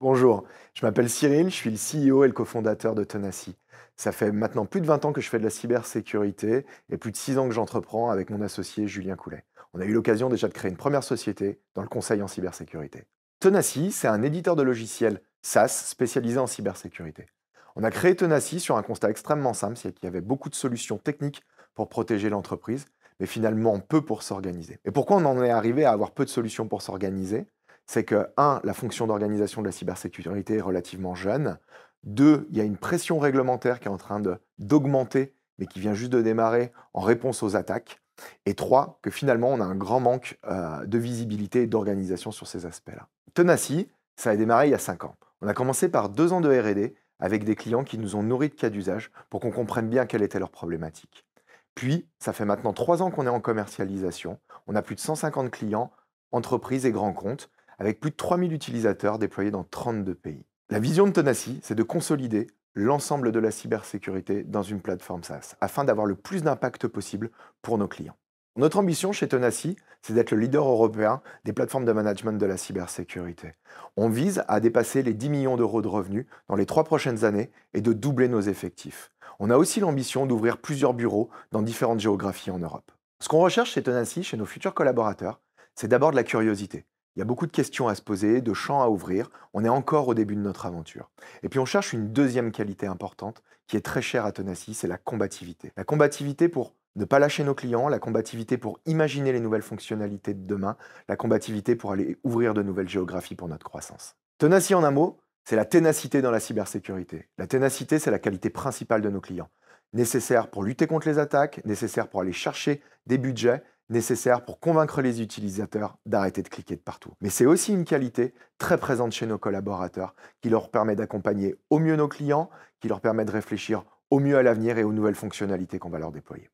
Bonjour, je m'appelle Cyril, je suis le CEO et le cofondateur de Tenacy. Ça fait maintenant plus de 20 ans que je fais de la cybersécurité et plus de 6 ans que j'entreprends avec mon associé Julien Coulet. On a eu l'occasion déjà de créer une première société dans le conseil en cybersécurité. Tenacy, c'est un éditeur de logiciels SaaS spécialisé en cybersécurité. On a créé Tenacy sur un constat extrêmement simple, c'est qu'il y avait beaucoup de solutions techniques pour protéger l'entreprise, mais finalement peu pour s'organiser. Et pourquoi on en est arrivé à avoir peu de solutions pour s'organiser? C'est que, un, la fonction d'organisation de la cybersécurité est relativement jeune. Deux, il y a une pression réglementaire qui est en train d'augmenter, mais qui vient juste de démarrer en réponse aux attaques. Et trois, que finalement, on a un grand manque de visibilité et d'organisation sur ces aspects-là. Tenacy, ça a démarré il y a 5 ans. On a commencé par 2 ans de R&D avec des clients qui nous ont nourris de cas d'usage pour qu'on comprenne bien quelle était leur problématique. Puis, ça fait maintenant 3 ans qu'on est en commercialisation. On a plus de 150 clients, entreprises et grands comptes, avec plus de 3000 utilisateurs déployés dans 32 pays. La vision de Tenacy, c'est de consolider l'ensemble de la cybersécurité dans une plateforme SaaS, afin d'avoir le plus d'impact possible pour nos clients. Notre ambition chez Tenacy, c'est d'être le leader européen des plateformes de management de la cybersécurité. On vise à dépasser les 10 millions d'euros de revenus dans les 3 prochaines années et de doubler nos effectifs. On a aussi l'ambition d'ouvrir plusieurs bureaux dans différentes géographies en Europe. Ce qu'on recherche chez Tenacy, chez nos futurs collaborateurs, c'est d'abord de la curiosité. Il y a beaucoup de questions à se poser, de champs à ouvrir. On est encore au début de notre aventure. Et puis on cherche une deuxième qualité importante qui est très chère à Tenacy, c'est la combativité. La combativité pour ne pas lâcher nos clients, la combativité pour imaginer les nouvelles fonctionnalités de demain, la combativité pour aller ouvrir de nouvelles géographies pour notre croissance. Tenacy en un mot, c'est la ténacité dans la cybersécurité. La ténacité, c'est la qualité principale de nos clients. Nécessaire pour lutter contre les attaques, nécessaire pour aller chercher des budgets, nécessaire pour convaincre les utilisateurs d'arrêter de cliquer de partout. Mais c'est aussi une qualité très présente chez nos collaborateurs qui leur permet d'accompagner au mieux nos clients, qui leur permet de réfléchir au mieux à l'avenir et aux nouvelles fonctionnalités qu'on va leur déployer.